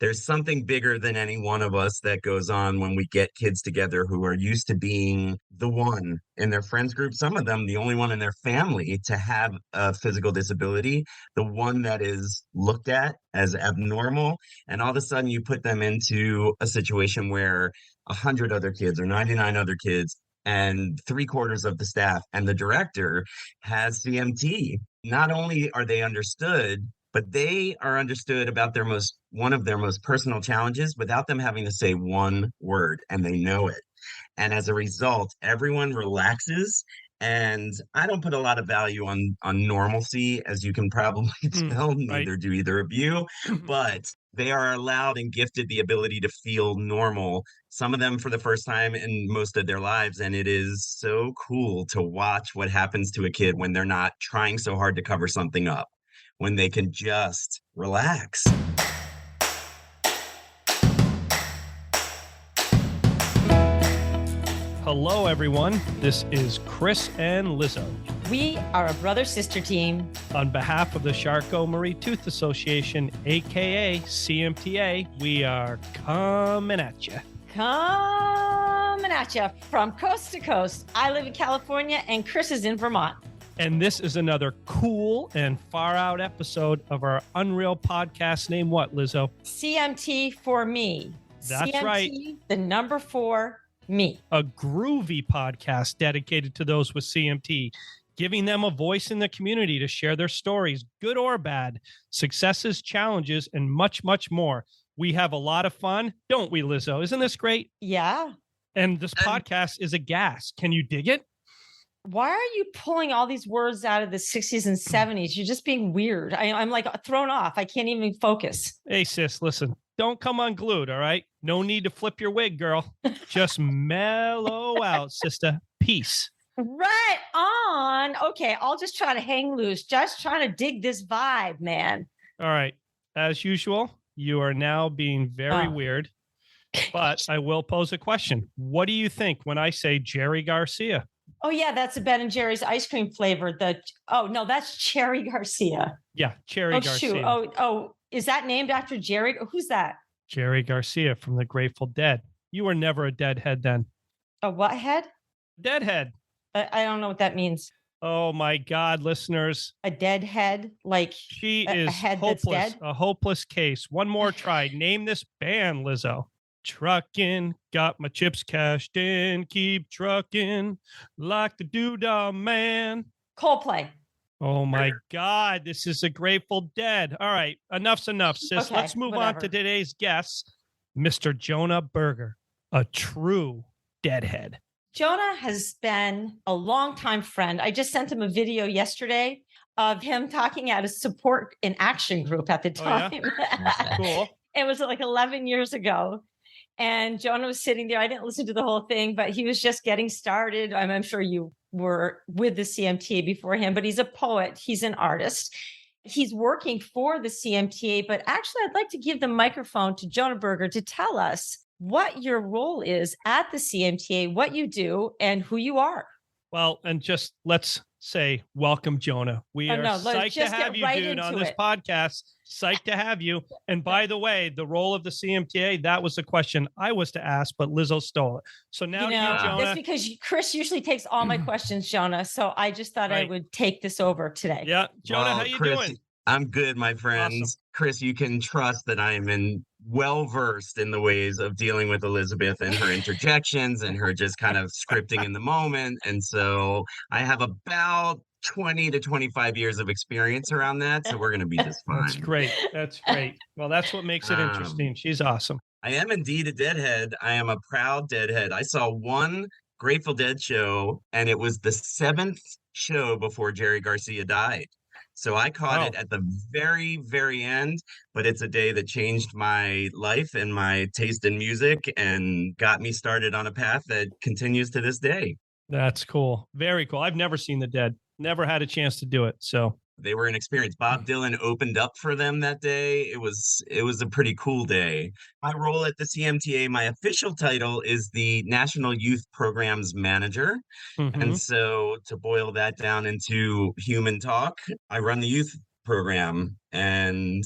there's something bigger than any one of us that goes on when we get kids together who are used to being the one in their friends group, some of them the only one in their family to have a physical disability, the one that is looked at as abnormal. And all of a sudden you put them into a situation where 100 other kids or 99 other kids and three-quarters of the staff and the director has CMT. Not only are they understood, but they are understood about one of their most personal challenges without them having to say one word, and they know it. And as a result, everyone relaxes. And I don't put a lot of value on normalcy, as you can probably tell. Right. Neither do either of you, but they are allowed and gifted the ability to feel normal, some of them for the first time in most of their lives. And it is so cool to watch what happens to a kid when they're not trying so hard to cover something up, when they can just relax. Hello, everyone. This is Chris and Lizzo. We are a brother-sister team. On behalf of the Charcot-Marie Tooth Association, a.k.a. CMTA, we are coming at you. Coming at you from coast to coast. I live in California and Chris is in Vermont. And this is another cool and far-out episode of our Unreal podcast named what, Lizzo? CMT for me. That's CMT, right. The number 4, me. A groovy podcast dedicated to those with CMT, giving them a voice in the community to share their stories, good or bad, successes, challenges, and much, much more. We have a lot of fun, don't we, Lizzo? Isn't this great? Yeah. And this podcast is a gas. Can you dig it? Why are you pulling all these words out of the 60s and 70s? You're just being weird. I'm like thrown off. I can't even focus. Hey, sis, listen. Don't come unglued, all right? No need to flip your wig, girl. Just mellow out, sister. Peace. Right on. Okay, I'll just try to hang loose. Just trying to dig this vibe, man. All right. As usual, you are now being very weird. But I will pose a question. What do you think when I say Jerry Garcia? Oh, yeah, that's a Ben & Jerry's ice cream flavor. No, that's Cherry Garcia. Yeah, Cherry Garcia. Shoot. Oh, is that named after Jerry? Who's that? Jerry Garcia from the Grateful Dead. You were never a deadhead then. A what head? Deadhead. I don't know what that means. Oh, my God, listeners. A deadhead? Like she a is head hopeless. That's dead? A hopeless case. One more try. Name this band, Lizzo. Trucking, got my chips cashed in, keep trucking like the Doodah Man. Coldplay. Oh my God, this is a Grateful Dead. All right, enough's enough, sis. Okay, let's move on to today's guest, Mr. Jonah Berger, a true deadhead. Jonah has been a longtime friend. I just sent him a video yesterday of him talking at a support in action group at the time. Oh, yeah? Cool. It was like 11 years ago. And Jonah was sitting there. I didn't listen to the whole thing, but he was just getting started. I'm sure you were with the CMTA before him, but he's a poet. He's an artist. He's working for the CMTA, but actually I'd like to give the microphone to Jonah Berger to tell us what your role is at the CMTA, what you do, and who you are. Well, and just let's say, welcome, Jonah. We are psyched to have you, dude, on this podcast. Psyched to have you. And by the way, the role of the CMTA, that was the question I was to ask, but Lizzo stole it. So now to you, Jonah. That's because Chris usually takes all my questions, Jonah. So I just thought I would take this over today. Yeah. Jonah, how you doing? I'm good, my friends. Awesome. Chris, you can trust that I am well-versed in the ways of dealing with Elizabeth and her interjections and her just kind of scripting in the moment. And so I have about 20 to 25 years of experience around that. So we're going to be just fine. That's great. That's great. Well, that's what makes it interesting. She's awesome. I am indeed a deadhead. I am a proud deadhead. I saw one Grateful Dead show, and it was the 7th show before Jerry Garcia died. So I caught it at the very, very end, but it's a day that changed my life and my taste in music and got me started on a path that continues to this day. That's cool. Very cool. I've never seen the Dead. Never had a chance to do it. So they were an experience. Bob Dylan opened up for them that day. It was a pretty cool day. My role at the CMTA, my official title is the National Youth Programs Manager. Mm-hmm. And so to boil that down into human talk, I run the youth program and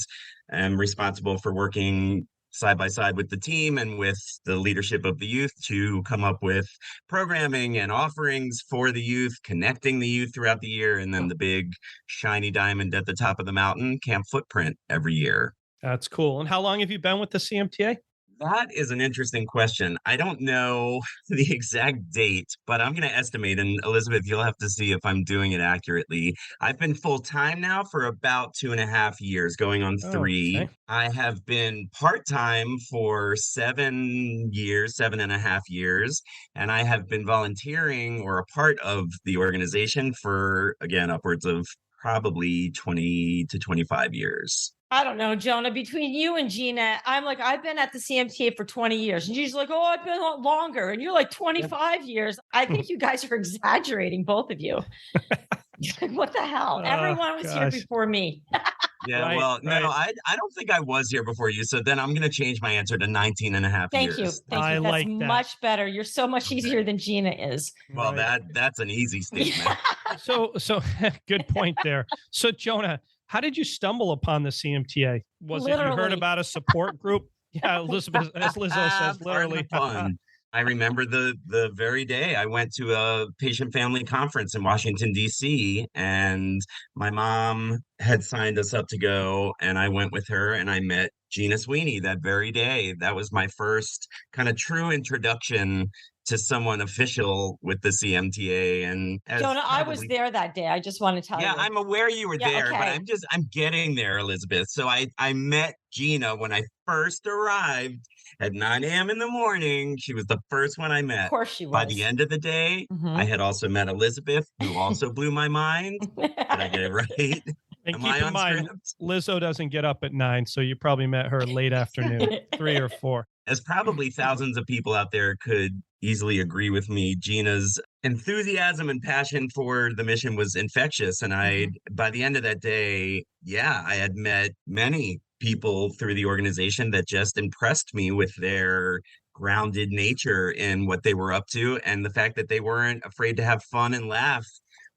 am responsible for working side by side with the team and with the leadership of the youth to come up with programming and offerings for the youth, connecting the youth throughout the year, and then the big shiny diamond at the top of the mountain, Camp Footprint, every year. That's cool. And how long have you been with the CMTA? That is an interesting question. I don't know the exact date, but I'm going to estimate. And Elizabeth, you'll have to see if I'm doing it accurately. I've been full time now for about 2.5 years, going on 3. Okay. I have been part time for 7 years, 7.5 years. And I have been volunteering or a part of the organization for, again, upwards of probably 20 to 25 years. I don't know, Jonah, between you and Gina, I'm like, I've been at the CMTA for 20 years. And she's like, oh, I've been a lot longer. And you're like 25 years. I think you guys are exaggerating, both of you. What the hell? Everyone was here before me. Yeah, right, well, right. No, I don't think I was here before you. So then I'm going to change my answer to 19 and a half years. Thank you. That's like that. Much better. You're so much easier than Gina is. Well, right. that's an easy statement. So good point there. So Jonah, how did you stumble upon the CMTA? Was it you heard about a support group? Yeah, Elizabeth, as Lizzo says, literally. Fun. I remember the very day I went to a patient family conference in Washington, D.C., and my mom had signed us up to go, and I went with her, and I met Gina Sweeney that very day. That was my first kind of true introduction to someone official with the CMTA. And Jonah, I was there that day. I just want to tell you. Yeah, I'm aware you were there, okay. But I'm getting there, Elizabeth. So I met Gina when I first arrived at 9 a.m. in the morning. She was the first one I met. Of course she was. By the end of the day, I had also met Elizabeth, who also blew my mind. Did I get it right? And keep in mind, Lizzo doesn't get up at 9, so you probably met her late afternoon, 3 or 4. As probably thousands of people out there could easily agree with me, Gina's enthusiasm and passion for the mission was infectious. And by the end of that day, I had met many people through the organization that just impressed me with their grounded nature in what they were up to and the fact that they weren't afraid to have fun and laugh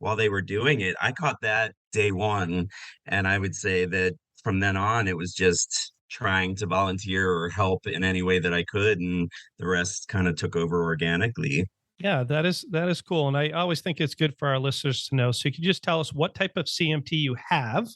while they were doing it. I caught that day one. And I would say that from then on, it was just trying to volunteer or help in any way that I could. And the rest kind of took over organically. Yeah, that is cool. And I always think it's good for our listeners to know. So you can just tell us what type of CMT you have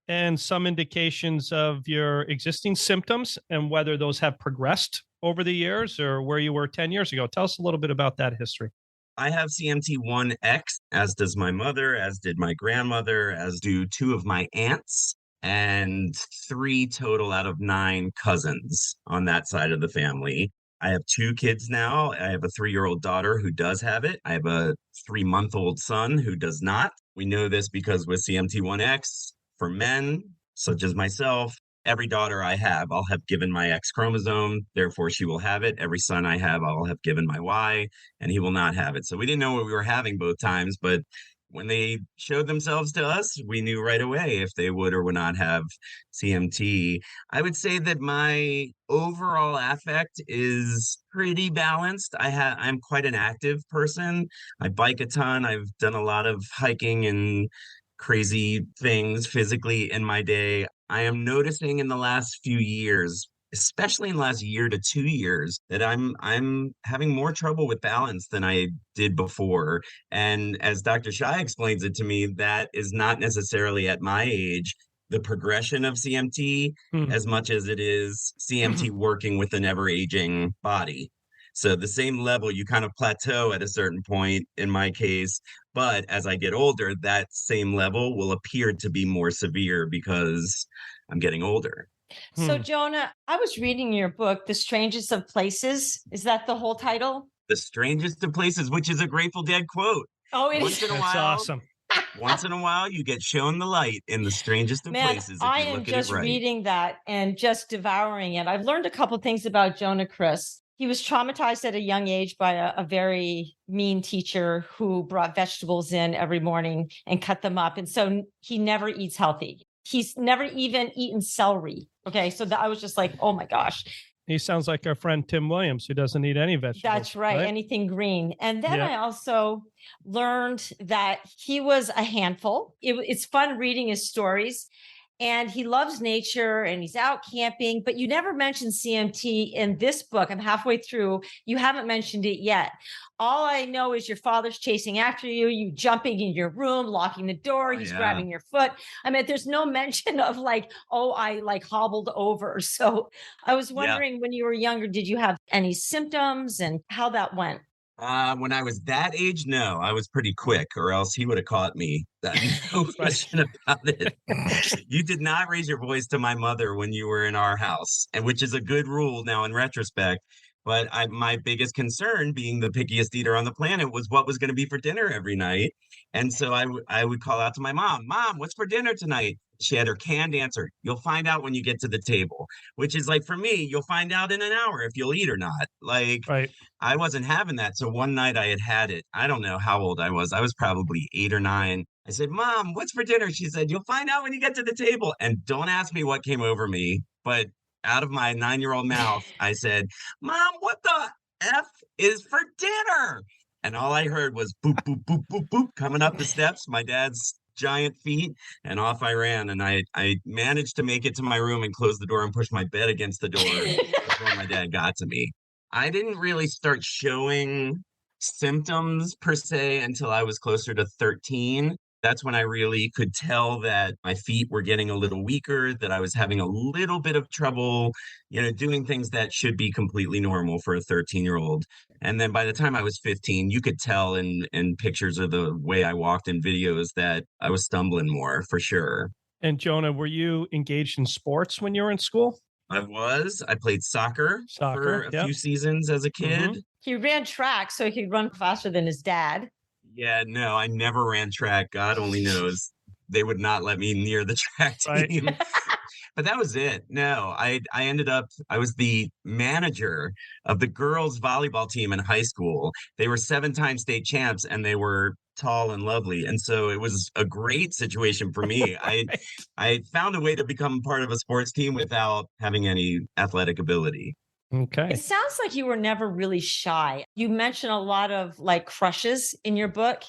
and some indications of your existing symptoms and whether those have progressed over the years or where you were 10 years ago. Tell us a little bit about that history. I have CMT1X, as does my mother, as did my grandmother, as do 2 of my aunts, and 3 total out of 9 cousins on that side of the family. I have 2 kids now. I have a 3-year-old daughter who does have it. I have a 3-month-old son who does not. We know this because with CMT1X, for men, such as myself, every daughter I have, I'll have given my X chromosome. Therefore, she will have it. Every son I have, I'll have given my Y, and he will not have it. So we didn't know what we were having both times, but when they showed themselves to us, we knew right away if they would or would not have CMT. I would say that my overall affect is pretty balanced. I'm quite an active person. I bike a ton. I've done a lot of hiking and crazy things physically in my day. I am noticing in the last few years, especially in the last year to 2 years, that I'm having more trouble with balance than I did before. And as Dr. Shai explains it to me, that is not necessarily at my age the progression of CMT as much as it is CMT working with an ever-aging body. So the same level, you kind of plateau at a certain point in my case, but as I get older, that same level will appear to be more severe because I'm getting older. So Jonah, I was reading your book, The Strangest of Places. Is that the whole title? The Strangest of Places, which is a Grateful Dead quote. Oh, it is. That's awesome. Once in a while, you get shown the light in the strangest of places. I am just reading that and just devouring it. I've learned a couple things about Jonah Chris. He was traumatized at a young age by a very mean teacher who brought vegetables in every morning and cut them up. And so he never eats healthy. He's never even eaten celery. Okay. So I was just like, oh my gosh. He sounds like our friend Tim Williams, who doesn't eat any vegetables. That's right. Anything green. And then I also learned that he was a handful. It's fun reading his stories. And he loves nature and he's out camping, but you never mentioned CMT in this book. I'm halfway through. You haven't mentioned it yet. All I know is your father's chasing after you, you jumping in your room, locking the door, he's grabbing your foot. I mean, there's no mention of like, oh, I like hobbled over. So I was wondering when you were younger, did you have any symptoms and how that went? When I was that age, no, I was pretty quick, or else he would have caught me. No question about it. You did not raise your voice to my mother when you were in our house, and which is a good rule now in retrospect. But my biggest concern, being the pickiest eater on the planet, was what was going to be for dinner every night. And so I would call out to my mom, Mom, what's for dinner tonight? She had her canned answer. You'll find out when you get to the table, which is like, for me, you'll find out in an hour if you'll eat or not. Like, I wasn't having that. So one night I had it. I don't know how old I was. I was probably 8 or 9. I said, Mom, what's for dinner? She said, you'll find out when you get to the table. And don't ask me what came over me, but out of my 9-year-old mouth, I said, Mom, what the F is for dinner? And all I heard was boop, boop, boop, boop, boop, coming up the steps, my dad's giant feet, and off I ran. And I managed to make it to my room and close the door and push my bed against the door before my dad got to me. I didn't really start showing symptoms per se until I was closer to 13. That's when I really could tell that my feet were getting a little weaker, that I was having a little bit of trouble, doing things that should be completely normal for a 13-year-old. And then by the time I was 15, you could tell in pictures of the way I walked in videos that I was stumbling more, for sure. And Jonah, were you engaged in sports when you were in school? I was. I played soccer for a few seasons as a kid. Mm-hmm. He ran track so he could run faster than his dad. Yeah, no, I never ran track. God only knows. They would not let me near the track team. But that was it. No, I ended up, I was the manager of the girls volleyball team in high school. They were 7-time state champs and they were tall and lovely. And so it was a great situation for me. I found a way to become part of a sports team without having any athletic ability. Okay. It sounds like you were never really shy. You mentioned a lot of like crushes in your book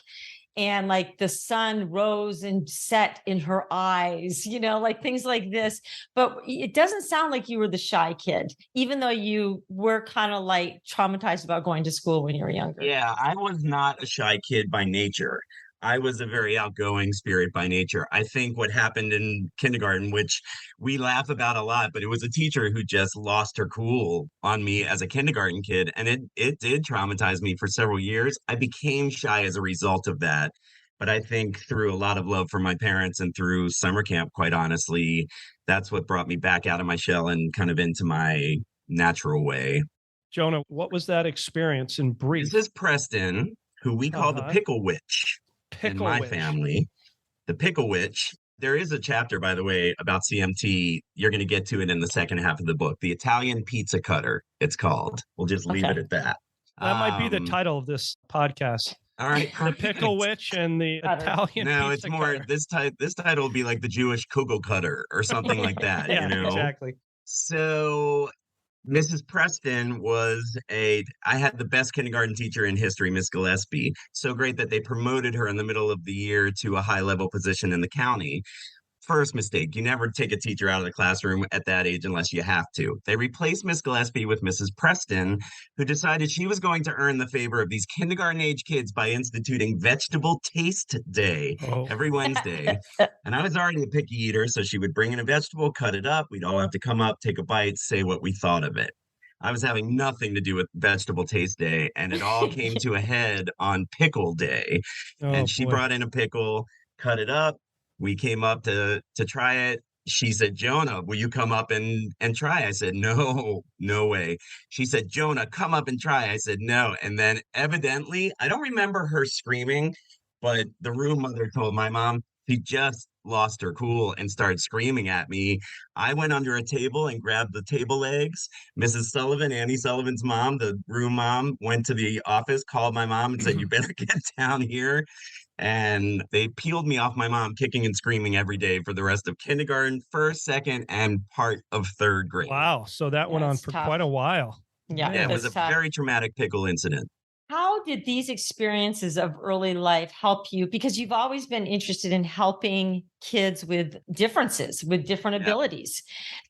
and like the sun rose and set in her eyes, like things like this. But it doesn't sound like you were the shy kid, even though you were kind of like traumatized about going to school when you were younger. Yeah, I was not a shy kid by nature. I was a very outgoing spirit by nature. I think what happened in kindergarten, which we laugh about a lot, but it was a teacher who just lost her cool on me as a kindergarten kid. And it did traumatize me for several years. I became shy as a result of that. But I think through a lot of love from my parents and through summer camp, quite honestly, that's what brought me back out of my shell and kind of into my natural way. Jonah, what was that experience in brief? This is Preston, who we call the Pickle Witch. In my family, the Pickle Witch. There is a chapter, by the way, about CMT. You're going to get to it in the second half of the book. The Italian Pizza Cutter, it's called. We'll just leave it at that. That might be the title of this podcast. All right. The Pickle Witch and the Italian No, Pizza it's more, Cutter. This title will be like the Jewish Kugel Cutter or something like that. Exactly. So Mrs. Preston I had the best kindergarten teacher in history, Miss Gillespie. So great that they promoted her in the middle of the year to a high-level position in the county. First mistake, you never take a teacher out of the classroom at that age unless you have to. They replaced Miss Gillespie with Mrs. Preston, who decided she was going to earn the favor of these kindergarten-age kids by instituting Vegetable Taste Day every Wednesday. And I was already a picky eater, so she would bring in a vegetable, cut it up. We'd all have to come up, take a bite, say what we thought of it. I was having nothing to do with Vegetable Taste Day, and it all came to a head on Pickle Day. And she brought in a pickle, cut it up. We came up to try it. She said, Jonah, will you come up and try? I said, no way. She said, Jonah, come up and try. I said, no. And then evidently, I don't remember her screaming, but the room mother told my mom she just lost her cool and started screaming at me. I went under a table and grabbed the table legs. Mrs. Sullivan, Annie Sullivan's mom, the room mom, went to the office, called my mom and said, you better get down here. And they peeled me off my mom, kicking and screaming every day for the rest of kindergarten, first, second, and part of third grade. Wow. So that went on for quite a while. Yeah, it was a very traumatic pickle incident. How did these experiences of early life help you? Because you've always been interested in helping kids with differences, with different abilities.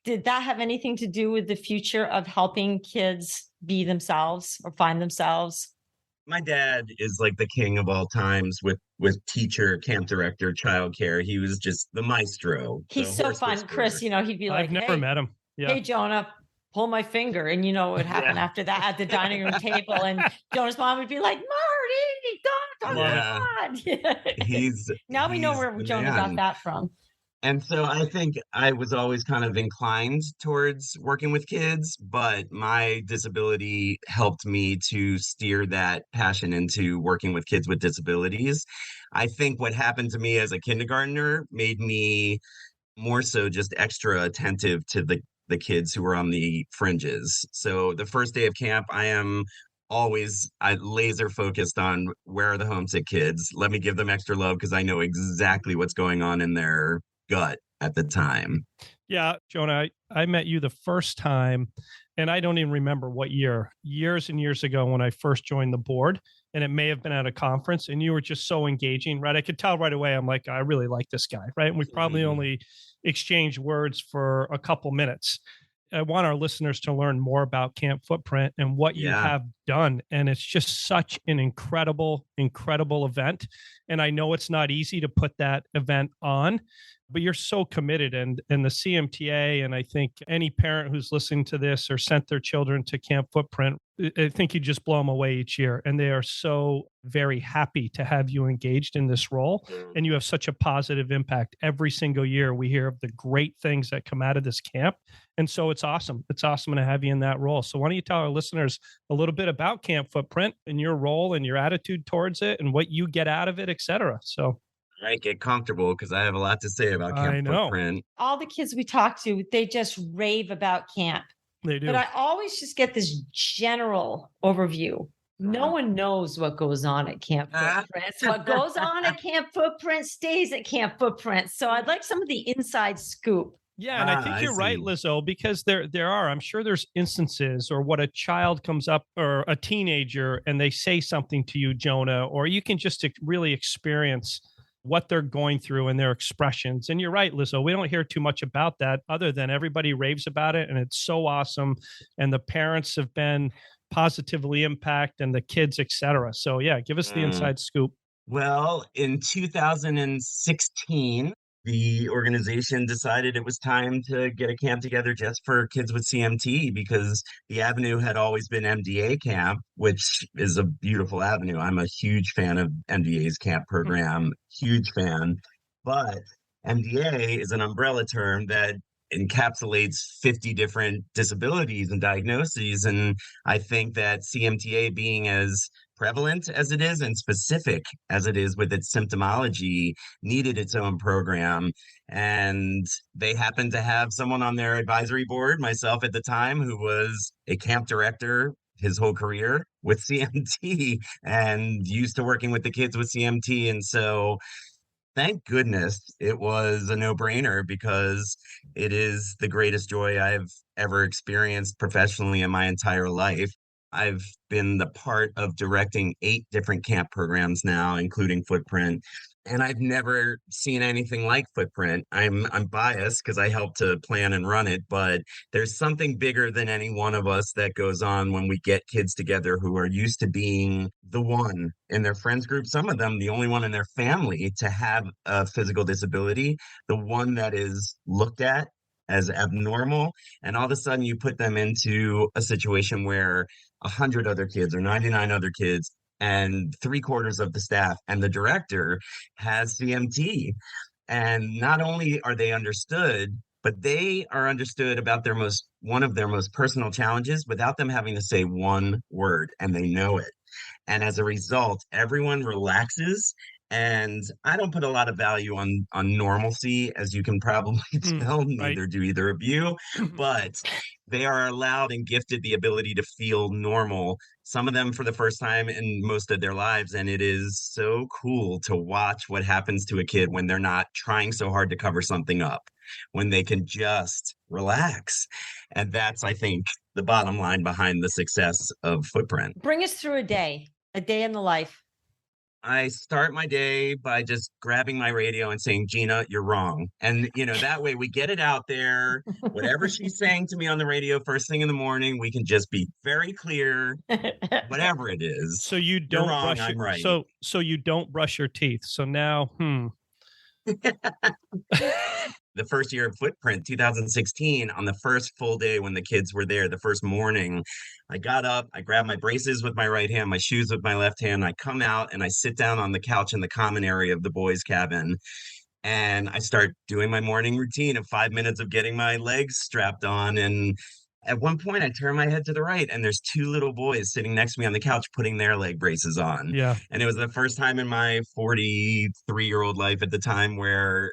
Did that have anything to do with the future of helping kids be themselves or find themselves? My dad is like the king of all times with teacher, camp director, childcare. He was just the maestro, He's the so horse fun, Chris. whisperer. He'd be I've like, never met him. Yeah. hey, Jonah, pull my finger. And you know what would happen Yeah, after that at the dining room table. And Jonah's mom would be like, Marty, God, Love it. God. Yeah. Now we know he's where the Jonah got man. that from. And so I think I was always kind of inclined towards working with kids, but my disability helped me to steer that passion into working with kids with disabilities. I think what happened to me as a kindergartner made me more so just extra attentive to the kids who were on the fringes. So the first day of camp, I laser focused on where are the homesick kids. Let me give them extra love because I know exactly what's going on in their gut at the time. Yeah, Jonah, I met you the first time, and I don't even remember what year, years and years ago when I first joined the board, and it may have been at a conference, and you were just so engaging, right? I could tell right away. I'm like, I really like this guy, right? And we probably only exchanged words for a couple minutes. I want our listeners to learn more about Camp Footprint and what you Yeah. have done. And it's just such an incredible, incredible event. And I know it's not easy to put that event on, but you're so committed. And the CMTA, and I think any parent who's listening to this or sent their children to Camp Footprint, I think you just blow them away each year. And they are so very happy to have you engaged in this role. And you have such a positive impact. Every single year we hear of the great things that come out of this camp. And so it's awesome. It's awesome to have you in that role. So why don't you tell our listeners a little bit about Camp Footprint and your role and your attitude towards it and what you get out of it, et cetera. So Right, get comfortable because I have a lot to say about Camp I know Footprint. All the kids we talk to, they just rave about camp. they do. But I always just get this general overview. No one knows what goes on at Camp Footprints. What goes on at Camp Footprint stays at Camp Footprint. So I'd like some of the inside scoop. Yeah, and I think you're right, Lizzo, because there are, I'm sure there's instances or what a child comes up or a teenager and they say something to you, Jonah, or you can just really experience what they're going through and their expressions. And you're right, Lizzo, we don't hear too much about that other than everybody raves about it and it's so awesome. And the parents have been positively impacted and the kids, et cetera. So yeah, give us the inside scoop. Well, in 2016, the organization decided it was time to get a camp together just for kids with CMT because the avenue had always been MDA camp, which is a beautiful avenue. I'm a huge fan of MDA's camp program, huge fan. But MDA is an umbrella term that encapsulates 50 different disabilities and diagnoses. And I think that CMTA being as prevalent as it is and specific as it is with its symptomology needed its own program. And they happened to have someone on their advisory board, myself at the time, who was a camp director his whole career with CMT and used to working with the kids with CMT. And so thank goodness it was a no-brainer because it is the greatest joy I've ever experienced professionally in my entire life. I've been the part of directing 8 different camp programs now, including Footprint, and I've never seen anything like Footprint. I'm biased because I helped to plan and run it, but there's something bigger than any one of us that goes on when we get kids together who are used to being the one in their friends group, some of them the only one in their family to have a physical disability, the one that is looked at as abnormal, and all of a sudden you put them into a situation where 100 other kids or 99 other kids and 3/4 of the staff and the director has CMT. And not only are they understood, but they are understood about one of their most personal challenges without them having to say one word, and they know it. And as a result, everyone relaxes. And I don't put a lot of value on normalcy, as you can probably tell, Right. neither do either of you, but they are allowed and gifted the ability to feel normal, some of them for the first time in most of their lives. And it is so cool to watch what happens to a kid when they're not trying so hard to cover something up, when they can just relax. And that's, I think, the bottom line behind the success of Footprint. Bring us through a day. A day in the life. I start my day by just grabbing my radio and saying, Gina, you're wrong. And, that way we get it out there. Whatever she's saying to me on the radio first thing in the morning, we can just be very clear, whatever it is. So you don't you're wrong, brush I'm right. So you don't brush your teeth. So now, The first year of Footprint, 2016, on the first full day when the kids were there, the first morning, I got up, I grabbed my braces with my right hand, my shoes with my left hand. I come out and I sit down on the couch in the common area of the boys' cabin. And I start doing my morning routine of 5 minutes of getting my legs strapped on. And at one point, I turn my head to the right, and there's two little boys sitting next to me on the couch putting their leg braces on. Yeah. And it was the first time in my 43-year-old life at the time where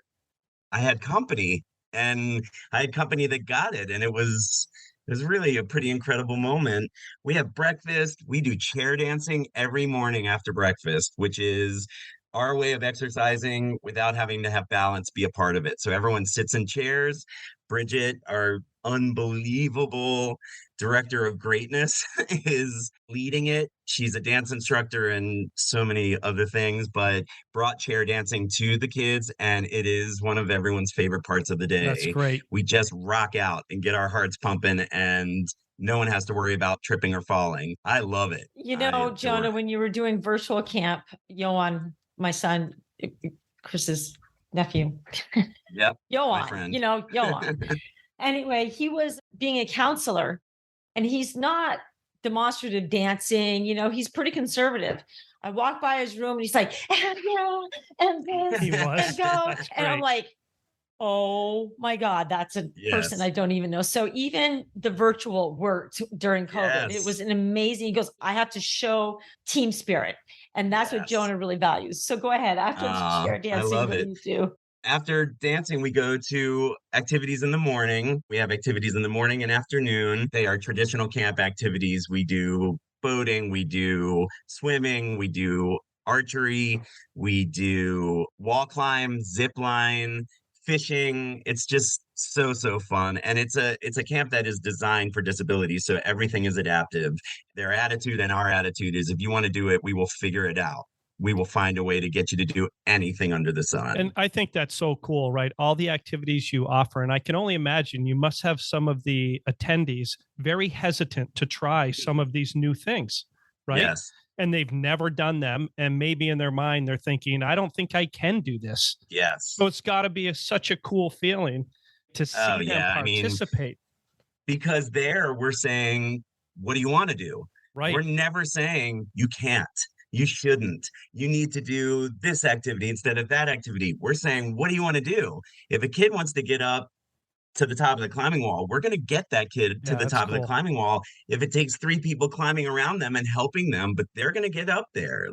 I had company, and I had company that got it. And it was really a pretty incredible moment. We have breakfast. We do chair dancing every morning after breakfast, which is our way of exercising without having to have balance be a part of it. So everyone sits in chairs. Bridget, our unbelievable director of greatness, is leading it. She's a dance instructor and so many other things, but brought chair dancing to the kids, and it is one of everyone's favorite parts of the day. That's great. We just rock out and get our hearts pumping, and no one has to worry about tripping or falling. I love it. Jonah, when you were doing virtual camp, Johan, my son, Chris's nephew. Yep. Johan, Johan. Anyway, he was being a counselor, and he's not demonstrative dancing. He's pretty conservative. I walk by his room and he's like, and this, he was. and go. And I'm like, oh my God, that's a person I don't even know. So even the virtual worked during COVID. It was an amazing, he goes, I have to show team spirit. And that's what Jonah really values. So go ahead. After chair dancing, what do you do? After dancing, we go to activities in the morning. We have activities in the morning and afternoon. They are traditional camp activities. We do boating, we do swimming, we do archery, we do wall climb, zip line, fishing. It's just so fun. And it's a camp that is designed for disability. So everything is adaptive. Their attitude and our attitude is, if you want to do it, we will figure it out. We will find a way to get you to do anything under the sun. And I think that's so cool, right? All the activities you offer. And I can only imagine you must have some of the attendees very hesitant to try some of these new things, right? Yes. And they've never done them. And maybe in their mind, they're thinking, I don't think I can do this. Yes. So it's got to be such a cool feeling to see them participate. Because we're saying, what do you want to do? Right. We're never saying you can't. You shouldn't. You need to do this activity instead of that activity. We're saying, what do you want to do? If a kid wants to get up to the top of the climbing wall, we're going to get that kid to the top of the climbing wall. If it takes 3 people climbing around them and helping them, but they're going to get up there.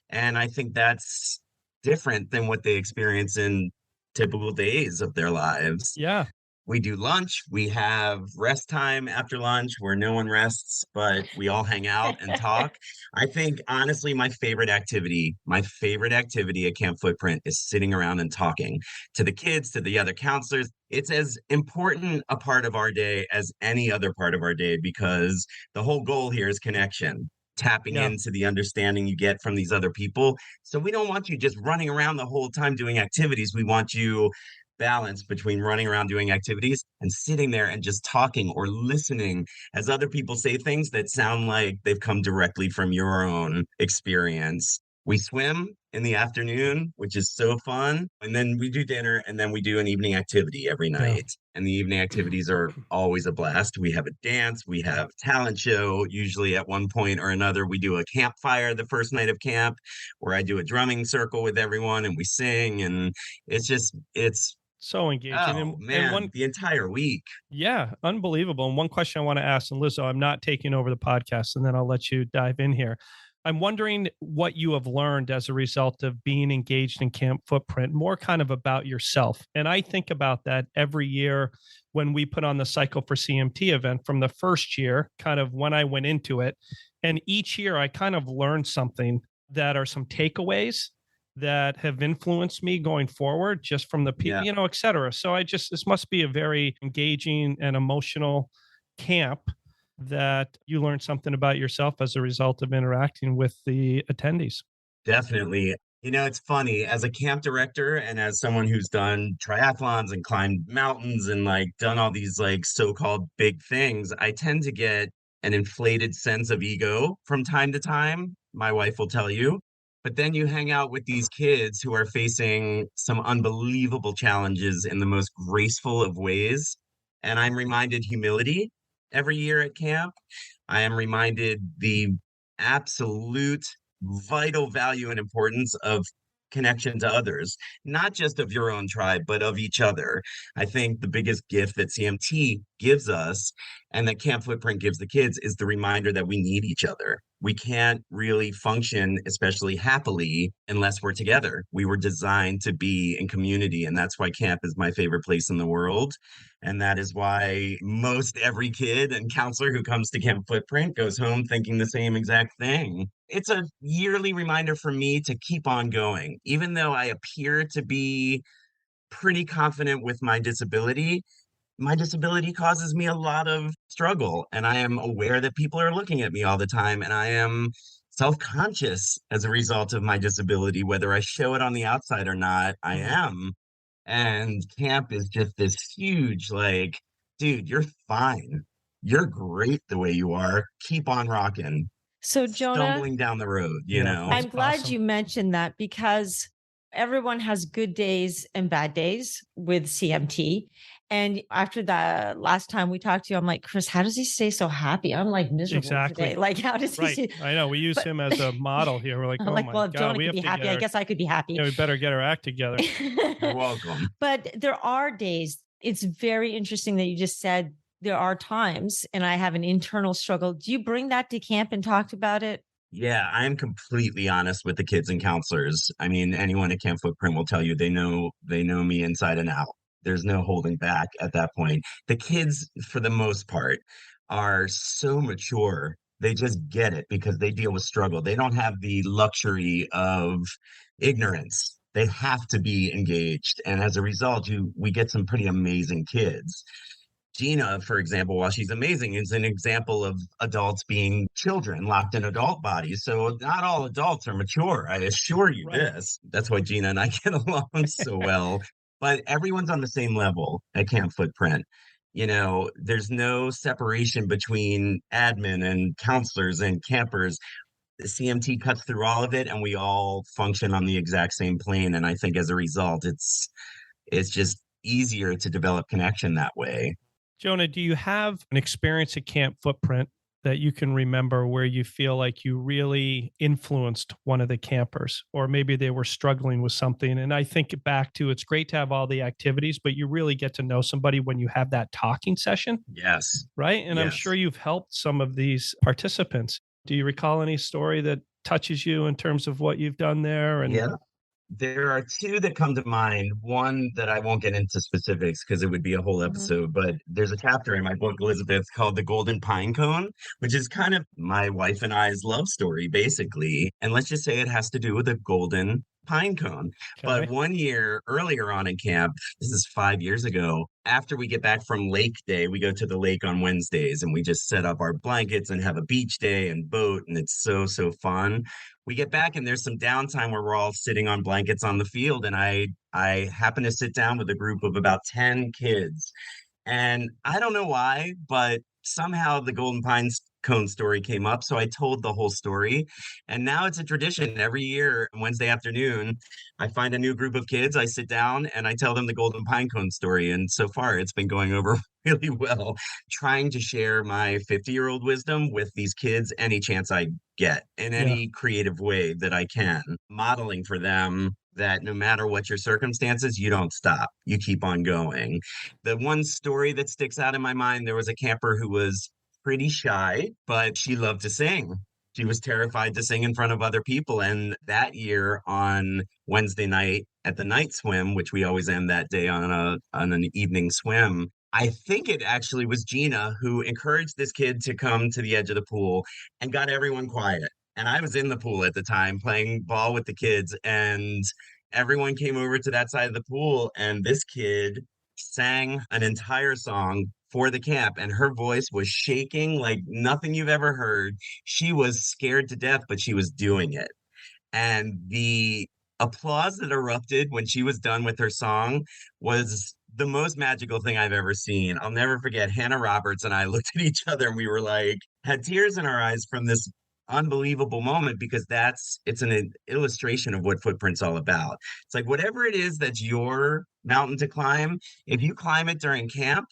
And I think that's different than what they experience in typical days of their lives. Yeah. We do lunch. We have rest time after lunch where no one rests, but we all hang out and talk. I think, honestly, my favorite activity at Camp Footprint is sitting around and talking to the kids, to the other counselors. It's as important a part of our day as any other part of our day, because the whole goal here is connection, tapping into the understanding you get from these other people. So we don't want you just running around the whole time doing activities. We want you balance between running around doing activities and sitting there and just talking or listening as other people say things that sound like they've come directly from your own experience. We swim in the afternoon, which is so fun. And then we do dinner, and then we do an evening activity every night. And the evening activities are always a blast. We have a dance, we have a talent show. Usually at one point or another, we do a campfire the first night of camp, where I do a drumming circle with everyone and we sing. And it's so engaging. Oh, man, the entire week. Yeah, unbelievable. And one question I want to ask, and Lizzo, I'm not taking over the podcast, and then I'll let you dive in here. I'm wondering what you have learned as a result of being engaged in Camp Footprint, more kind of about yourself. And I think about that every year when we put on the Cycle for CMT event from the first year, kind of when I went into it. And each year I kind of learned something that are some takeaways that have influenced me going forward, just from the people, et cetera. So this must be a very engaging and emotional camp that you learned something about yourself as a result of interacting with the attendees. Definitely. It's funny as a camp director and as someone who's done triathlons and climbed mountains and like done all these like so-called big things, I tend to get an inflated sense of ego from time to time. My wife will tell you. But then you hang out with these kids who are facing some unbelievable challenges in the most graceful of ways. And I'm reminded humility every year at camp. I am reminded the absolute vital value and importance of connection to others, not just of your own tribe, but of each other. I think the biggest gift that CMT gives us and that Camp Footprint gives the kids is the reminder that we need each other. We can't really function, especially happily, unless we're together. We were designed to be in community, and that's why camp is my favorite place in the world. And that is why most every kid and counselor who comes to Camp Footprint goes home thinking the same exact thing. It's a yearly reminder for me to keep on going. Even though I appear to be pretty confident with my disability causes me a lot of struggle. And I am aware that people are looking at me all the time. And I am self-conscious as a result of my disability, whether I show it on the outside or not, I am. And camp is just this huge, like, dude, you're fine. You're great the way you are. Keep on rocking. So, Jonah, stumbling down the road, I'm glad you mentioned that because everyone has good days and bad days with CMT. And after the last time we talked to you, I'm like, Chris, how does he stay so happy? I'm like miserable today. Like, how does he? I know. We use him as a model here. We're like, I'm like, well, if Jonah could be happy, I guess I could be happy. We better get our act together. You're welcome. But there are days. It's very interesting that you just said there are times, and I have an internal struggle. Do you bring that to camp and talk about it? Yeah, I'm completely honest with the kids and counselors. I mean, anyone at Camp Footprint will tell you they know me inside and out. There's no holding back at that point. The kids, for the most part, are so mature. They just get it because they deal with struggle. They don't have the luxury of ignorance. They have to be engaged. And as a result, we get some pretty amazing kids. Gina, for example, while she's amazing, is an example of adults being children locked in adult bodies. So not all adults are mature. I assure you this. That's why Gina and I get along so well. But everyone's on the same level at Camp Footprint. There's no separation between admin and counselors and campers. The CMT cuts through all of it, and we all function on the exact same plane. And I think as a result, it's just easier to develop connection that way. Jonah, do you have an experience at Camp Footprint that you can remember where you feel like you really influenced one of the campers, or maybe they were struggling with something? And I think back to, it's great to have all the activities, but you really get to know somebody when you have that talking session. Yes. Right. And yes. I'm sure you've helped some of these participants. Do you recall any story that touches you in terms of what you've done there? And yeah. There are two that come to mind. One that I won't get into specifics because it would be a whole episode, but there's a chapter in my book, Elizabeth, called The Golden Pine Cone, which is kind of my wife and I's love story, basically. And let's just say it has to do with a golden pine cone. Okay. But one year earlier on in camp, this is 5 years ago, after we get back from lake day, we go to the lake on Wednesdays and we just set up our blankets and have a beach day and boat. And it's so fun. We get back and there's some downtime where we're all sitting on blankets on the field. And I happen to sit down with a group of about 10 kids. And I don't know why, but somehow the Golden Pines Cone story came up. So I told the whole story. And now it's a tradition. Every year, Wednesday afternoon, I find a new group of kids. I sit down and I tell them the Golden Pine Cone story. And so far, it's been going over really well, trying to share my 50-year-old wisdom with these kids any chance I get in any creative way that I can, modeling for them that no matter what your circumstances, you don't stop. You keep on going. The one story that sticks out in my mind, there was a camper who was pretty shy, but she loved to sing. She was terrified to sing in front of other people. And that year on Wednesday night at the night swim, which we always end that day on an evening swim, I think it actually was Gina who encouraged this kid to come to the edge of the pool and got everyone quiet. And I was in the pool at the time playing ball with the kids, and everyone came over to that side of the pool, and this kid sang an entire song for the camp, and her voice was shaking like nothing you've ever heard. She was scared to death, but she was doing it. And the applause that erupted when she was done with her song was the most magical thing I've ever seen. I'll never forget. Hannah Roberts and I looked at each other and we were like, had tears in our eyes from this unbelievable moment, because it's an illustration of what Footprint's all about. It's like whatever it is that's your mountain to climb, if you climb it during camp,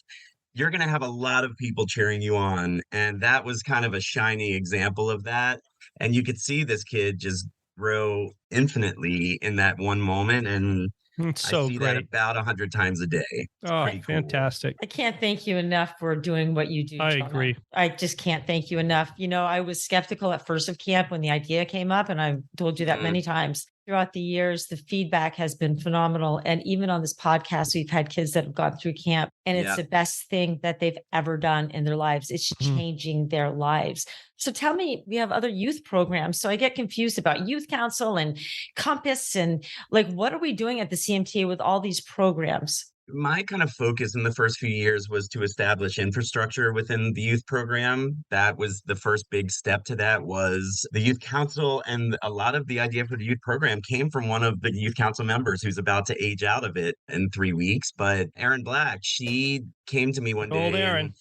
you're going to have a lot of people cheering you on. And that was kind of a shiny example of that. And you could see this kid just grow infinitely in that one moment. And it's I so see great. that about 100 times a day. It's Oh, pretty cool. fantastic. I can't thank you enough for doing what you do. I Jonah. agree. I just can't thank you enough. I was skeptical at first of camp when the idea came up, and I've told you that many times. Throughout the years, the feedback has been phenomenal. And even on this podcast, we've had kids that have gone through camp, and it's the best thing that they've ever done in their lives. It's changing their lives. So tell me, we have other youth programs. So I get confused about youth council and Compass, and like, what are we doing at the CMTA with all these programs? My kind of focus in the first few years was to establish infrastructure within the youth program. That was the first big step to that, was the youth council. And a lot of the idea for the youth program came from one of the youth council members who's about to age out of it in 3 weeks. But Erin Black, she came to me one day. Old Erin.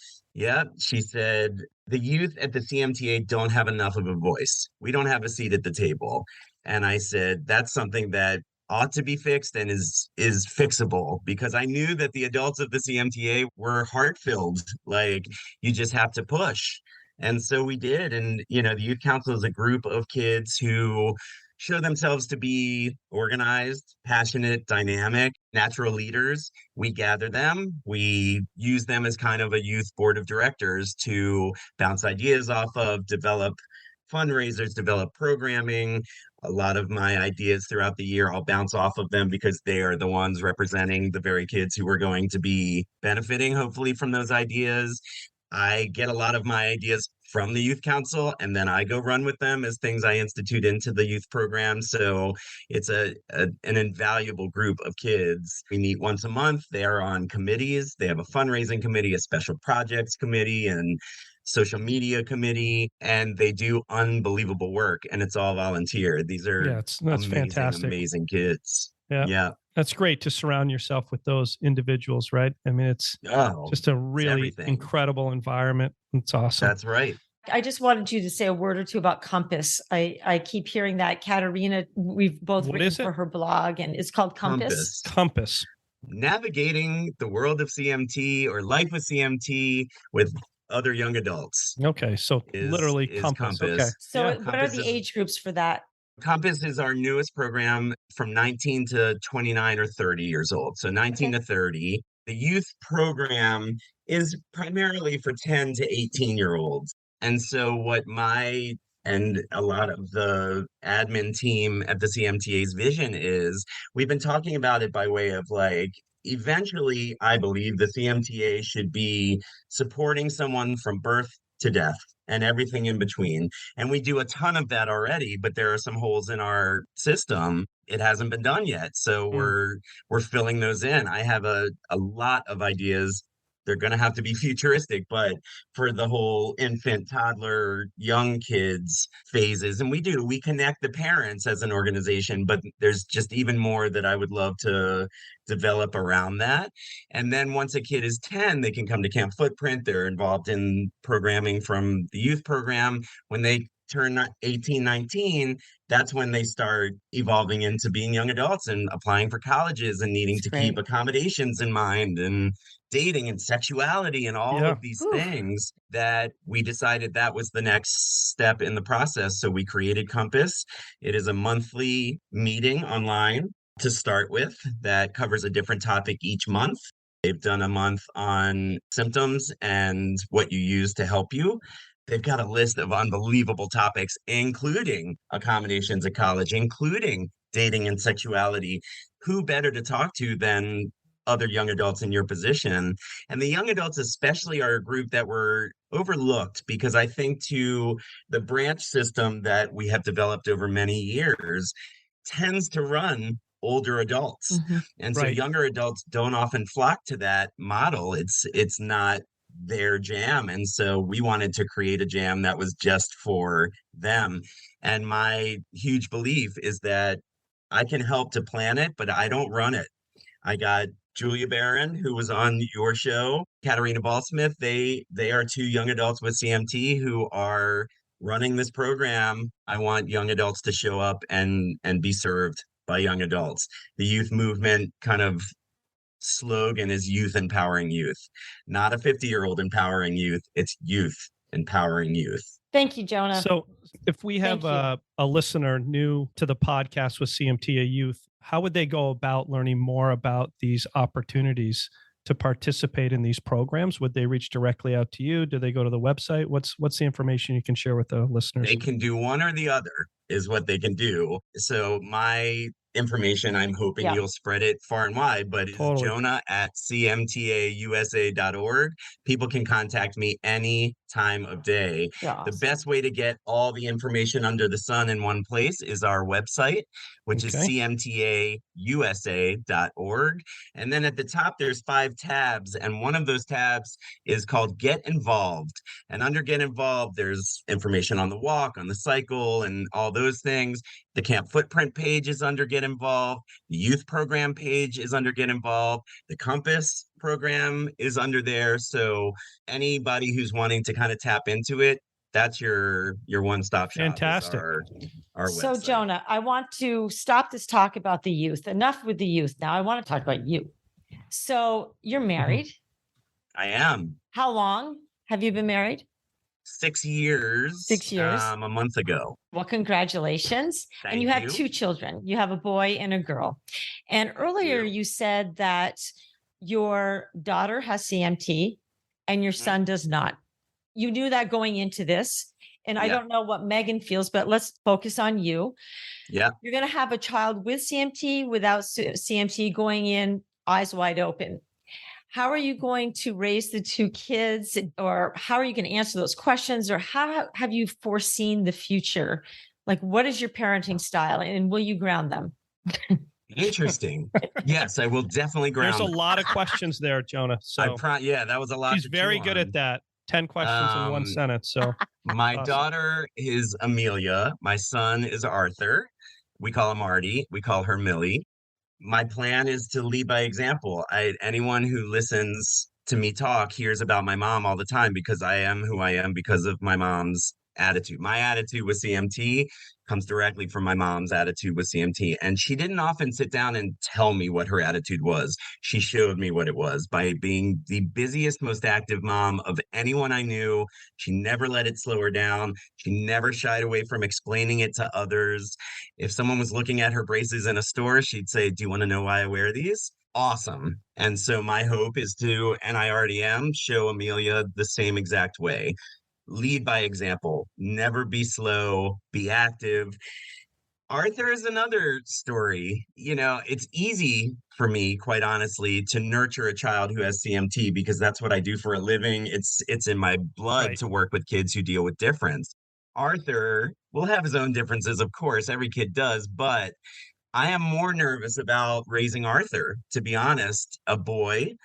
She said, the youth at the CMTA don't have enough of a voice. We don't have a seat at the table. And I said, that's something that ought to be fixed and is fixable, because I knew that the adults of the CMTA were heart-filled. Like, you just have to push. And so we did. And, the youth council is a group of kids who show themselves to be organized, passionate, dynamic, natural leaders. We gather them. We use them as kind of a youth board of directors to bounce ideas off of, develop fundraisers, develop programming. A lot of my ideas throughout the year, I'll bounce off of them, because they are the ones representing the very kids who are going to be benefiting, hopefully, from those ideas. I get a lot of my ideas from the youth council, and then I go run with them as things I institute into the youth program. So it's an invaluable group of kids. We meet once a month. They are on committees. They have a fundraising committee, a special projects committee, and social media committee, and they do unbelievable work, and it's all volunteer. These are that's amazing, fantastic. amazing kids. Yeah. That's great to surround yourself with those individuals, right? I mean, it's just a really incredible environment. It's awesome. That's right. I just wanted you to say a word or two about Compass. I keep hearing that. Katerina, we've both written for her blog, and it's called Compass. Compass. Navigating the world of CMT, or life with CMT with other young adults. Okay, so literally Compass. Okay. So what are the age groups for that? Compass is our newest program, from 19 to 29 or 30 years old. So 19 to 30. The youth program is primarily for 10 to 18-year-olds. And so what my and a lot of the admin team at the CMTA's vision is, we've been talking about it by way of like, eventually, I believe the CMTA should be supporting someone from birth to death and everything in between. And we do a ton of that already, but there are some holes in our system. It hasn't been done yet. So we're filling those in. I have a lot of ideas. They're going to have to be futuristic, but for the whole infant, toddler, young kids phases. And we connect the parents as an organization, but there's just even more that I would love to develop around that. And then once a kid is 10, they can come to Camp Footprint. They're involved in programming from the youth program. When they turn 18, 19, that's when they start evolving into being young adults and applying for colleges and needing to keep accommodations in mind, and dating and sexuality and all of these things, that we decided that was the next step in the process. So we created Compass. It is a monthly meeting online to start with that covers a different topic each month. They've done a month on symptoms and what you use to help you. They've got a list of unbelievable topics, including accommodations at college, including dating and sexuality. Who better to talk to than other young adults in your position? And the young adults especially are a group that were overlooked, because I think to the branch system that we have developed over many years tends to run older adults. And so younger adults don't often flock to that model. It's not their jam. And so we wanted to create a jam that was just for them. And my huge belief is that I can help to plan it, but I don't run it. I got Julia Barron, who was on your show, Katarina Ballsmith. They are two young adults with CMT who are running this program. I want young adults to show up and be served by young adults. The youth movement kind of slogan is youth empowering youth, not a 50-year-old empowering youth. It's youth empowering youth. Thank you, Jonah. So if we have a listener new to the podcast with CMTA Youth, how would they go about learning more about these opportunities to participate in these programs? Would they reach directly out to you? Do they go to the website? What's the information you can share with the listeners? They can do one or the other is what they can do. So my information, I'm hoping you'll spread it far and wide, but it's Jonah at CMTAUSA.org. People can contact me any time of day. The best way to get all the information under the sun in one place is our website, which is CMTAUSA.org. And then at the top, there's 5 tabs. And one of those tabs is called Get Involved. And under Get Involved, there's information on the walk, on the cycle, and all those things. The Camp Footprint page is under Get Involved. The youth program page is under Get Involved. The Compass program is under there. So anybody who's wanting to kind of tap into it, that's your one-stop shop. Fantastic. Our so website. Jonah, I want to stop this talk about the youth. Enough with the youth. Now I want to talk about you. So you're married. I am. How long have you been married? 6 years. 6 years. A month ago. Well, congratulations. And you have 2 children. You have a boy and a girl. And earlier you said that your daughter has CMT and your son does not. You knew that going into this. And I don't know what Megan feels, but let's focus on you. Yeah. You're going to have a child with CMT, without CMT, going in eyes wide open. How are you going to raise the 2 kids, or how are you going to answer those questions, or how have you foreseen the future? Like, what is your parenting style, and will you ground them? Interesting. Yes, I will definitely ground them. There's a lot of questions there, Jonah. So that was a lot. He's very good at that. 10 questions in one sentence. So my daughter is Amelia. My son is Arthur. We call him Artie. We call her Millie. My plan is to lead by example. Anyone who listens to me talk hears about my mom all the time, because I am who I am because of my mom's attitude. My attitude with CMT comes directly from my mom's attitude with CMT. And she didn't often sit down and tell me what her attitude was. She showed me what it was by being the busiest, most active mom of anyone I knew. She never let it slow her down. She never shied away from explaining it to others. If someone was looking at her braces in a store, she'd say, "Do you want to know why I wear these?" Awesome. And so my hope is to, and I already am, show Amelia the same exact way. Lead by example, never be slow, be active. Arthur is another story. You know, it's easy for me, quite honestly, to nurture a child who has CMT, because that's what I do for a living. It's in my blood to work with kids who deal with difference. Arthur will have his own differences, of course, every kid does, but I am more nervous about raising Arthur, to be honest, a boy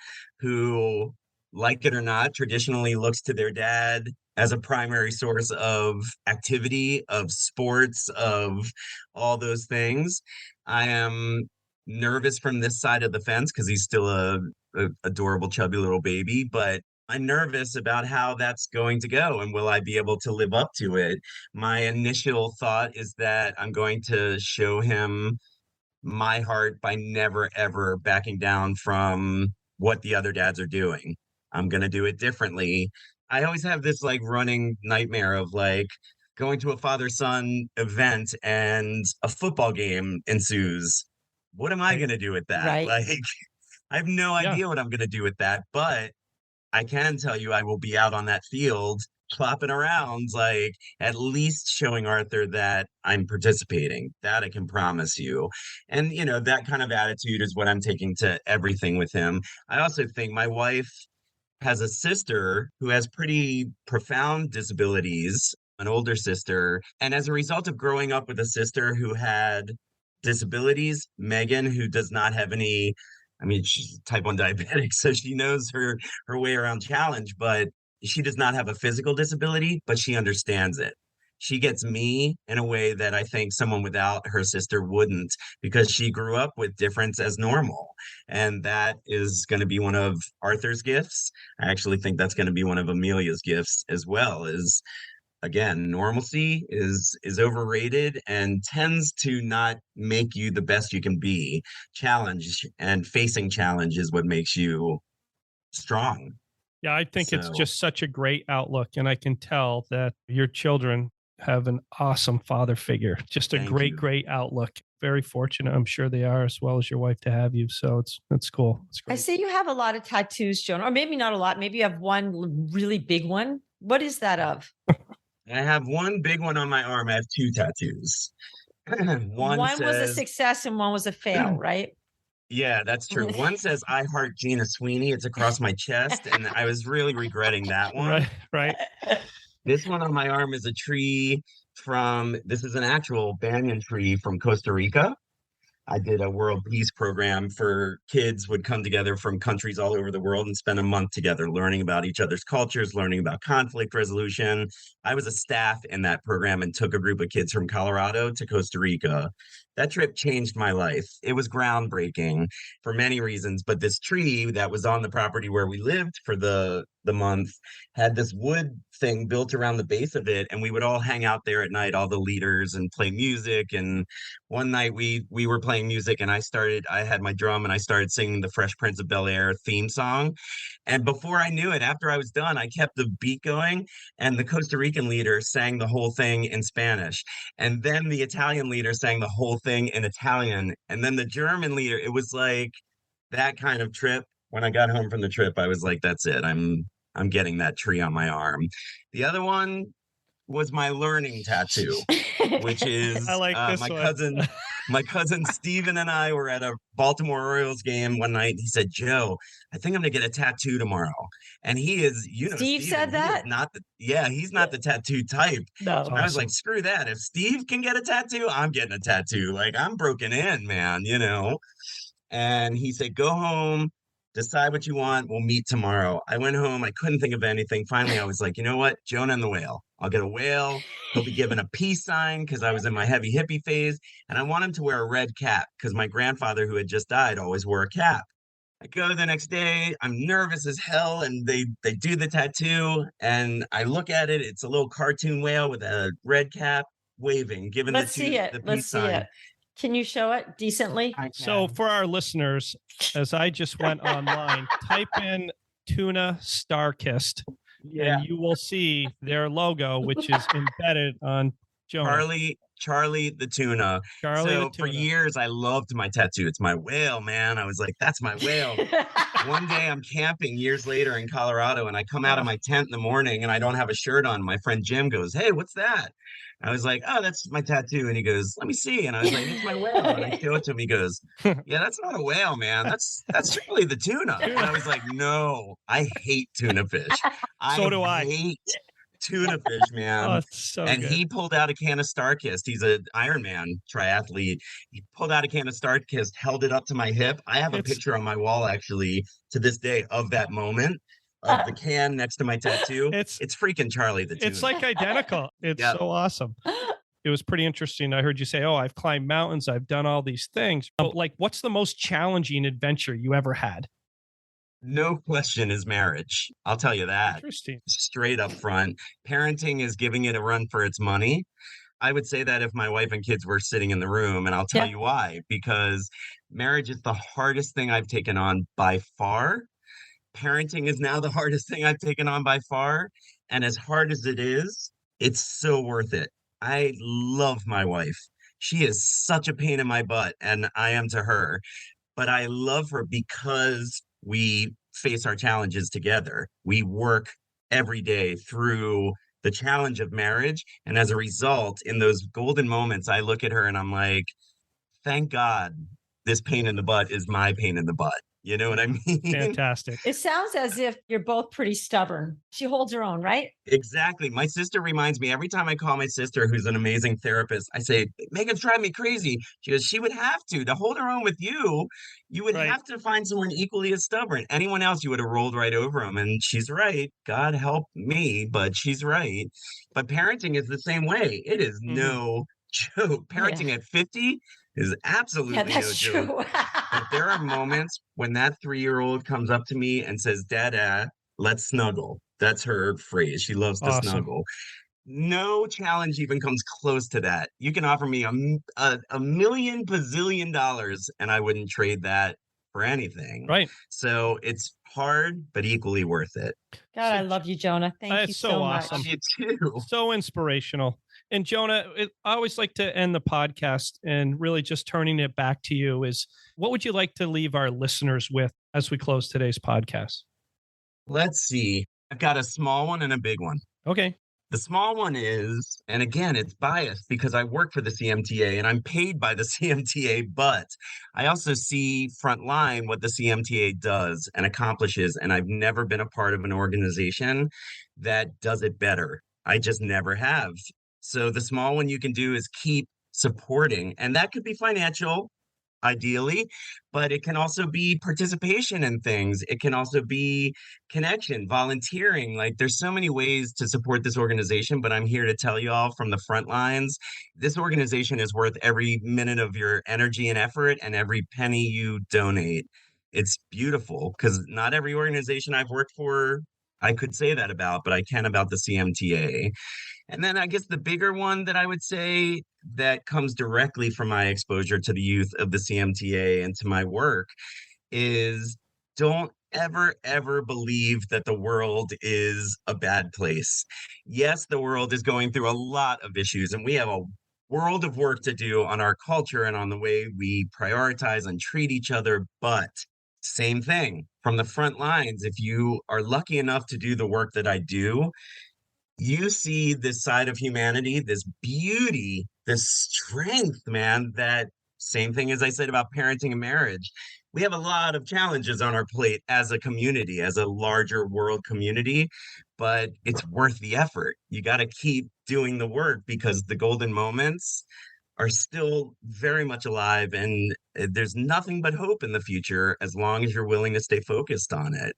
who, like it or not, traditionally looks to their dad as a primary source of activity, of sports, of all those things. I am nervous from this side of the fence because he's still a adorable, chubby little baby, but I'm nervous about how that's going to go, and will I be able to live up to it? My initial thought is that I'm going to show him my heart by never, ever backing down from what the other dads are doing. I'm going to do it differently. I always have this like running nightmare of like going to a father-son event and a football game ensues. What am I going to do with that? Right. Like, I have no idea what I'm going to do with that, but I can tell you I will be out on that field flopping around, like at least showing Arthur that I'm participating. That I can promise you. And, you know, that kind of attitude is what I'm taking to everything with him. I also think my wife has a sister who has pretty profound disabilities, an older sister. And as a result of growing up with a sister who had disabilities, Megan, who does not have any I mean, she's type 1 diabetic, so she knows her way around challenge, but she does not have a physical disability, but she understands it. She gets me in a way that I think someone without her sister wouldn't, because she grew up with difference as normal. And that is going to be one of Arthur's gifts. I actually think that's going to be one of Amelia's gifts as well, is again, normalcy is overrated and tends to not make you the best you can be. Challenge and facing challenge is what makes you strong. Yeah, I think it's just such a great outlook. And I can tell that your children have an awesome father figure. Just a great outlook. Very fortunate, I'm sure they are, as well as your wife, to have you. So it's cool. It's great. I see you have a lot of tattoos, Jonah, or maybe not a lot. Maybe you have one really big one. What is that of? I have one big one on my arm. I have 2 tattoos. One was a success and one was a fail, right? Yeah, that's true. One says "I heart Gina Sweeney." It's across my chest, and I was really regretting that one. Right. This one on my arm is a tree this is an actual banyan tree from Costa Rica. I did a world peace program for kids would come together from countries all over the world and spend a month together learning about each other's cultures, learning about conflict resolution. I was a staff in that program and took a group of kids from Colorado to Costa Rica. That trip changed my life. It was groundbreaking for many reasons, but this tree that was on the property where we lived for the month had this wood thing built around the base of it, and we would all hang out there at night, all the leaders, and play music. And one night we were playing music, and I had my drum and I started singing the Fresh Prince of Bel-Air theme song. And before I knew it, after I was done, I kept the beat going, and the Costa Rican leader sang the whole thing in Spanish. And then the Italian leader sang the whole thing in Italian. And then the German leader, it was like that kind of trip. When I got home from the trip, I was like, that's it. I'm getting that tree on my arm. The other one was my learning tattoo, which is I like this one. My cousin Steven and I were at a Baltimore Orioles game one night. He said, "Joe, I think I'm gonna get a tattoo tomorrow." And he is, Steve Steven, said that? He's not the tattoo type. No. So I was like, screw that. If Steve can get a tattoo, I'm getting a tattoo. Like, I'm broken in, man, And he said, "Go home, decide what you want. We'll meet tomorrow." I went home. I couldn't think of anything. Finally, I was like, you know what? Jonah and the whale. I'll get a whale. He'll be given a peace sign because I was in my heavy hippie phase. And I want him to wear a red cap because my grandfather, who had just died, always wore a cap. I go the next day. I'm nervous as hell. And they do the tattoo. And I look at it. It's a little cartoon whale with a red cap waving, giving Let's see it. Can you show it decently? So for our listeners, as I just went online, type in tuna star-kissed, and you will see their logo, which is embedded on Jonah. Charlie the tuna. For years, I loved my tattoo. It's my whale, man. I was like, that's my whale. One day I'm camping years later in Colorado, and I come out of my tent in the morning and I don't have a shirt on. My friend Jim goes, "Hey, what's that?" I was like, "Oh, that's my tattoo." And he goes, "Let me see." And I was like, "It's my whale." And I show it to him. He goes, "Yeah, that's not a whale, man. That's Charlie the tuna." And I was like, "No, I hate tuna fish. So do I. Hate tuna fish, man." Oh, it's so good. He pulled out a can of Starkist. He's an Ironman triathlete. He pulled out a can of Starkist, held it up to my hip. I have a picture on my wall, actually, to this day, of that moment, of the can next to my tattoo. It's freaking Charlie the tuna. It's like identical. It's so awesome. It was pretty interesting. I heard you say, "Oh, I've climbed mountains. I've done all these things." But what's the most challenging adventure you ever had? No question is marriage. I'll tell you that. Interesting. Straight up front. Parenting is giving it a run for its money. I would say that if my wife and kids were sitting in the room, and I'll tell you why. Because marriage is the hardest thing I've taken on by far. Parenting is now the hardest thing I've taken on by far. And as hard as it is, it's so worth it. I love my wife. She is such a pain in my butt, and I am to her. But I love her because we face our challenges together. We work every day through the challenge of marriage. And as a result, in those golden moments, I look at her and I'm like, thank God this pain in the butt is my pain in the butt. You know what I mean? Fantastic. It sounds as if you're both pretty stubborn. She holds her own, right? Exactly. My sister reminds me every time I call my sister, who's an amazing therapist, I say, Megan's driving me crazy. She goes, she would have to hold her own with you. You would have to find someone equally as stubborn. Anyone else, you would have rolled right over them. And she's right. God help me, but she's right. But parenting is the same way. It is no joke. Parenting at 50 is absolutely no joke. But there are moments when that 3-year-old comes up to me and says, Dada, let's snuggle. That's her phrase. She loves to snuggle. No challenge even comes close to that. You can offer me a million bazillion dollars and I wouldn't trade that for anything. Right. So it's hard, but equally worth it. God, I love you, Jonah. Thank you so much. Awesome. You too. So inspirational. And Jonah, I always like to end the podcast and really just turning it back to you is what would you like to leave our listeners with as we close today's podcast? Let's see. I've got a small one and a big one. Okay. The small one is, and again, it's biased because I work for the CMTA and I'm paid by the CMTA, but I also see frontline what the CMTA does and accomplishes. And I've never been a part of an organization that does it better. I just never have. So the small one you can do is keep supporting, and that could be financial, ideally, but it can also be participation in things. It can also be connection, volunteering. Like there's so many ways to support this organization, but I'm here to tell you all from the front lines, this organization is worth every minute of your energy and effort and every penny you donate. It's beautiful because not every organization I've worked for I could say that about, but I can about the CMTA. And then I guess the bigger one that I would say that comes directly from my exposure to the youth of the CMTA and to my work is don't ever believe that the world is a bad place. Yes, the world is going through a lot of issues and we have a world of work to do on our culture and on the way we prioritize and treat each other, but same thing from the front lines. If you are lucky enough to do the work that I do, you see this side of humanity, this beauty, this strength, man, that same thing as I said about parenting and marriage. We have a lot of challenges on our plate as a community, as a larger world community, but it's worth the effort. You got to keep doing the work because the golden moments are still very much alive and there's nothing but hope in the future as long as you're willing to stay focused on it.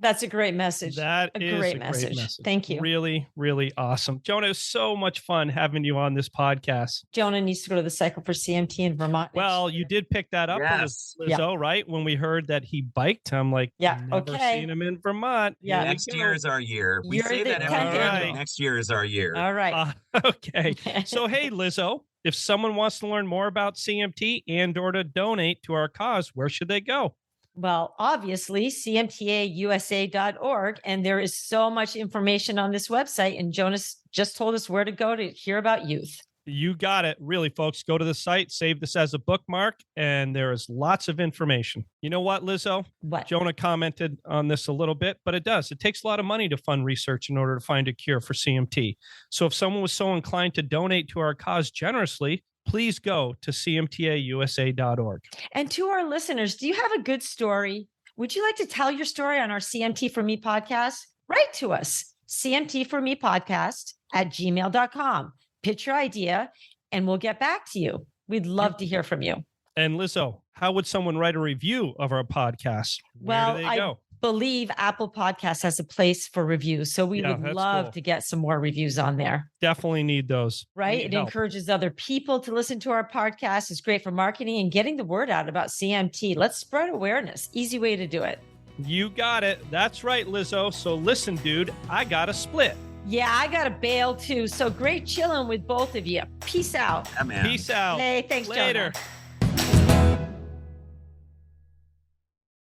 That's a great message. That is a great message. Thank you. Really, really awesome. Jonah, it was so much fun having you on this podcast. Jonah needs to go to the Cycle for CMT in Vermont. Well, you did pick that up, yes. Lizzo, right? When we heard that he biked, I'm like, never seen him in Vermont. Yeah. Next year is our year. We say that every year, but next year is our year. All right. Okay. So, hey, Lizzo, if someone wants to learn more about CMT and or to donate to our cause, where should they go? Well, obviously, CMTAUSA.org. And there is so much information on this website. And Jonas just told us where to go to hear about youth. You got it. Really, folks, go to the site, save this as a bookmark, and there is lots of information. You know what, Lizzo? What? Jonah commented on this a little bit, but it does. It takes a lot of money to fund research in order to find a cure for CMT. So if someone was so inclined to donate to our cause generously, please go to CMTAUSA.org. And to our listeners, do you have a good story? Would you like to tell your story on our CMT for Me podcast? Write to us, cmtformepodcast@gmail.com. Pitch your idea and we'll get back to you. We'd love to hear from you. And Lizzo, how would someone write a review of our podcast? Where do they go? I believe Apple Podcasts has a place for reviews. So we would love to get some more reviews on there. Definitely need those. Right? It encourages other people to listen to our podcast. It's great for marketing and getting the word out about CMT. Let's spread awareness. Easy way to do it. You got it. That's right, Lizzo. So listen, dude, I got a split. Yeah, I got to bail too. So great chilling with both of you. Peace out. Yeah, man. Peace out. Hey, thanks, Later. Jonah.